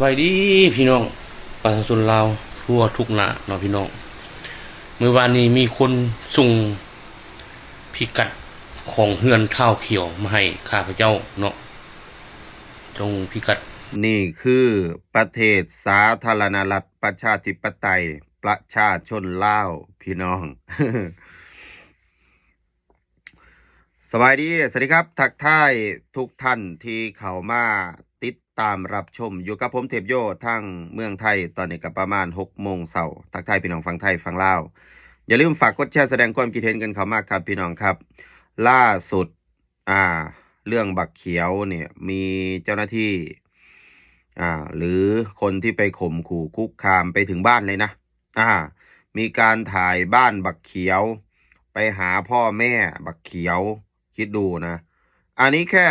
ไว้ดีพี่น้องประชาชนลาวทั่วทุกหน้าเนาะพี่น้องเมื่อวานนี้มีคนส่งพิกัดของเฮือนเท้าเขียวมาให้ข้าพเจ้าเนาะตรงพิกัดนี่คือประเทศสาธารณรัฐประชาธิปไตยประชาชนลาวพี่น้อง สวัสดีครับทักทายทุกท่านที่เข้ามาติดตามรับชมอยู่กับผมเทพโยทั้งเมืองไทยตอนนี้ก็ประมาณ6 โมงเช้าทักทายพี่น้องฝั่งไทยฝั่งลาวอย่าลืมฝากกดแชร์แสดงความคิดเห็นกันเข้ามาครับพี่น้องครับล่าสุดอ่าเรื่องบักเขียวเนี่ยมีเจ้าหน้าที่หรือคนที่ไปข่มขู่คุกคามไปถึงบ้านเลยนะมีการถ่ายบ้านบักเขียวไปหาพ่อแม่บักเขียวคิดดูนะอันนี้แค่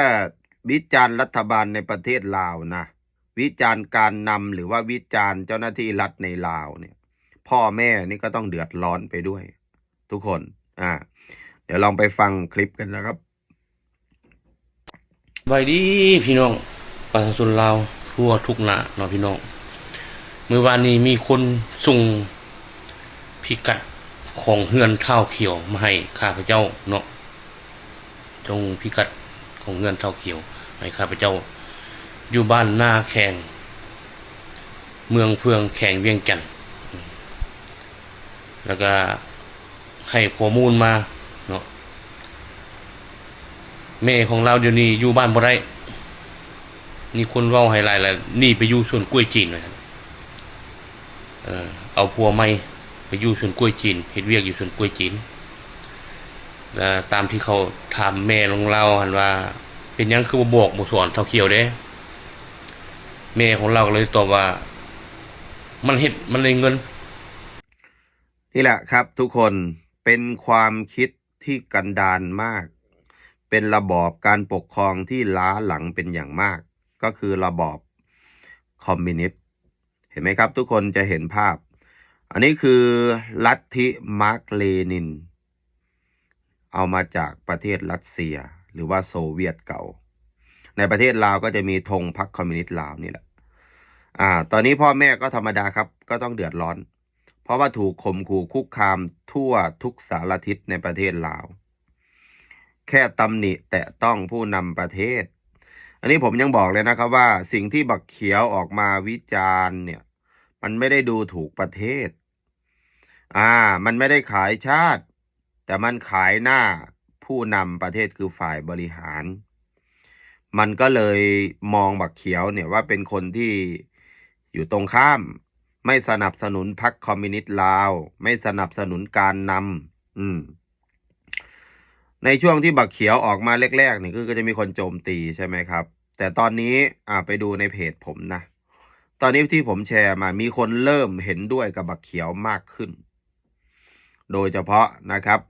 วิจารณ์รัฐบาลในประเทศลาวนะวิจารณ์การนำหรือว่าวิจารณ์เจ้าหน้าที่รัฐในลาวเนี่ยพ่อแม่นี่ก็ต้องเดือดร้อนไปด้วยทุกคนเดี๋ยวลองไปฟังคลิปกันนะครับไว้ดีพี่น้องประชาชนลาวทั่วทุกหน้าเนาะพี่น้องเมื่อวานนี้มีคนส่งพิกัดของเฮือนเท้าเขียวมาให้ข้าพเจ้าเนาะตรงพิกัดของเฮือนเท้าเขียวให้ข้าพเจ้าอยู่บ้านหน้าแขงเมืองเฟืองแขงเวียงจันทน์แล้วก็ให้ข้อมูลมาเนาะแม่ของเราเดี๋ยวนี้อยู่บ้านบ่ได้นี่คนเว้าให้หลายๆนี่ไปอยู่สวนกล้วยจีนเลยครับเอาผัวใหม่ไปอยู่สวนกล้วยจีนเฮ็ดเวียกอยู่สวนกล้วยจีนแล้วตามที่เขาถามแม่ของเราหันว่าเป็นหยังคือบ่บอกบ่สอนเท่าเขียวเด้แม่ของเราก็เลยตอบว่ามันเฮ็ดมันได้เงินนี่แหละครับทุกคนเป็นความคิดที่กันดารมากเป็นระบอบการปกครองที่ล้าหลังเป็นอย่างมากก็คือระบอบคอมมิวนิสต์เห็นไหมครับทุกคนจะเห็นภาพอันนี้คือลัทธิมาร์กเลนินเอามาจากประเทศรัสเซียหรือว่าโซเวียตเก่าในประเทศลาวก็จะมีธงพรรคคอมมิวนิสต์ลาวนี่แหละตอนนี้พ่อแม่ก็ธรรมดาครับก็ต้องเดือดร้อนเพราะว่าถูกข่มขู่คุกคามทั่วทุกสารทิศในประเทศลาวแค่ตำหนิแตะต้องผู้นำประเทศอันนี้ผมยังบอกเลยนะครับว่าสิ่งที่บักเขียวออกมาวิจารณ์เนี่ยมันไม่ได้ดูถูกประเทศมันไม่ได้ขายชาติแต่มันขายหน้าผู้นำประเทศคือฝ่ายบริหารมันก็เลยมองบักเขียวเนี่ยว่าเป็นคนที่อยู่ตรงข้ามไม่สนับสนุนพรรคคอมมิวนิสต์ลาวไม่สนับสนุนการนำในช่วงที่บักเขียวออกมาแรกๆนี่ก็จะมีคนโจมตีใช่ไหมครับแต่ตอนนี้ไปดูในเพจผมนะตอนนี้ที่ผมแชร์มามีคนเริ่มเห็นด้วยกับบักเขียวมากขึ้นโดยเฉพาะนะครับ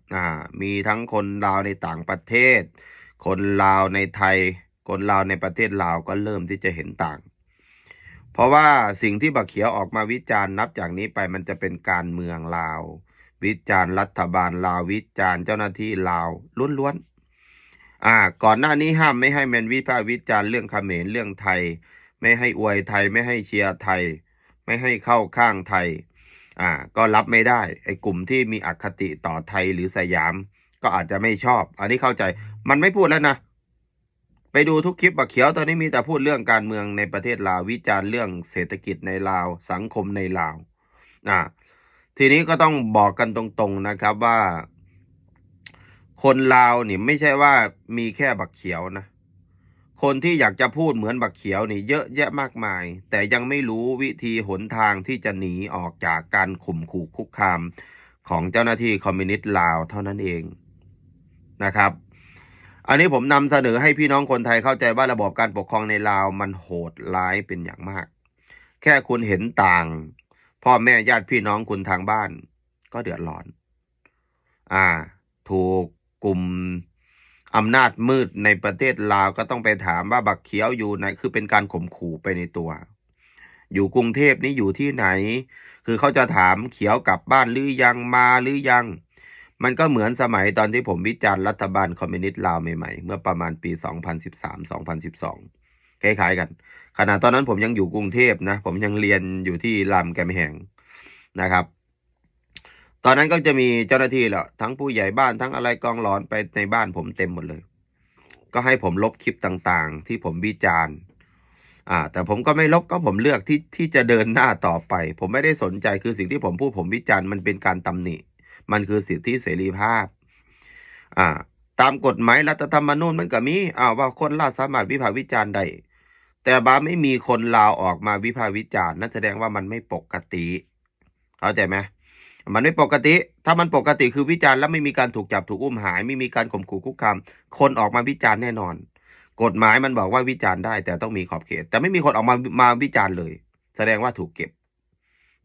มีทั้งคนลาวในต่างประเทศคนลาวในไทยคนลาวในประเทศลาวก็เริ่มที่จะเห็นต่างเพราะว่าสิ่งที่บักเขียวออกมาวิจารณ์นับจากนี้ไปมันจะเป็นการเมืองลาววิจารณ์รัฐบาลลาววิจารณ์เจ้าหน้าที่ลาวล้วนๆก่อนหน้านี้ห้ามไม่ให้แมนวิพากษ์วิจารณ์เรื่องเขมรเรื่องไทยไม่ให้อวยไทยไม่ให้เชียร์ไทยไม่ให้เข้าข้างไทยก็รับไม่ได้ไอ้กลุ่มที่มีอคติต่อไทยหรือสยามก็อาจจะไม่ชอบอันนี้เข้าใจมันไม่พูดแล้วนะไปดูทุกคลิปบักเขียวตอนนี้มีแต่พูดเรื่องการเมืองในประเทศลาววิจารณ์เรื่องเศรษฐกิจในลาวสังคมในลาวทีนี้ก็ต้องบอกกันตรงๆนะครับว่าคนลาวนี่ไม่ใช่ว่ามีแค่บักเขียวนะคนที่อยากจะพูดเหมือนบักเขียวนี่เยอะแยะมากมายแต่ยังไม่รู้วิธีหนทางที่จะหนีออกจากการข่มขู่คุกคามของเจ้าหน้าที่คอมมิวนิสต์ลาวเท่านั้นเองนะครับอันนี้ผมนำเสนอให้พี่น้องคนไทยเข้าใจว่าระบบการปกครองในลาวมันโหดร้ายเป็นอย่างมากแค่คุณเห็นต่างพ่อแม่ญาติพี่น้องคุณทางบ้านก็เดือดร้อนถูกกลุ่มอำนาจมืดในประเทศลาวก็ต้องไปถามว่าบักเขียวอยู่ไหนคือเป็นการข่มขู่ไปในตัวอยู่กรุงเทพนี่อยู่ที่ไหนคือเขาจะถามเขียวกลับบ้านหรือยังมาหรือยังมันก็เหมือนสมัยตอนที่ผมวิจารณ์รัฐบาลคอมมิวนิสต์ลาวใหม่ๆเมื่อประมาณปี2013-2012 คล้ายๆกันขณะตอนนั้นผมยังอยู่กรุงเทพนะผมยังเรียนอยู่ที่รามคำแหงนะครับตอนนั้นก็จะมีเจ้าหน้าที่แหละทั้งผู้ใหญ่บ้านทั้งอะไรกองหลอนไปในบ้านผมเต็มหมดเลยก็ให้ผมลบคลิปต่างๆที่ผมวิจารณ์แต่ผมก็ไม่ลบก็ผมเลือกที่จะเดินหน้าต่อไปผมไม่ได้สนใจคือสิ่งที่ผมพูดผมวิจารณ์มันเป็นการตำหนิมันคือสิทธิเสรีภาพอ่าตามกฎหมายรัฐธรรมนูญมันก็มีว่าคนลาวสามารถวิพากษ์วิจารณ์ได้แต่บาไม่มีคนลาวออกมาวิพากษ์วิจารณ์นั่นแสดงว่ามันไม่ปกติเข้าใจไหมมันไม่ปกติถ้ามันปกติคือวิจารณ์แล้วไม่มีการถูกจับถูกอุ้มหายไม่มีการข่มขู่คุกคามคนออกมาวิจารณ์แน่นอนกฎหมายมันบอกว่าวิจารณ์ได้แต่ต้องมีขอบเขตแต่ไม่มีคนออกมาวิจารณ์เลยแสดงว่าถูกเก็บ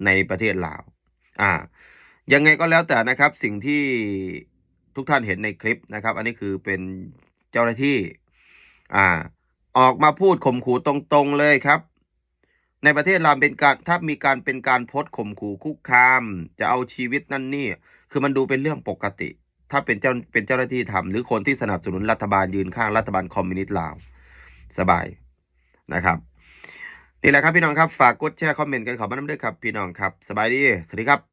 ในประเทศลาวอ่ายังไงก็แล้วแต่นะครับสิ่งที่ทุกท่านเห็นในคลิปนะครับอันนี้คือเป็นเจ้าหน้าที่อ่าออกมาพูดข่มขู่ตรงๆเลยครับในประเทศลาวเป็นการถ้ามีการเป็นการโพสต์ข่มขู่คุกคามจะเอาชีวิตนั่นนี่คือมันดูเป็นเรื่องปกติถ้าเป็นเจ้าหน้าที่ทำหรือคนที่สนับสนุนรัฐบาลยืนข้างรัฐบาลคอมมิวนิสต์ลาวสบายนะครับนี่แหละครับพี่น้องครับฝากกดแชร์คอมเมนต์กันขอบคุณด้วยครับพี่น้องครับสบายดีสวัสดีครับ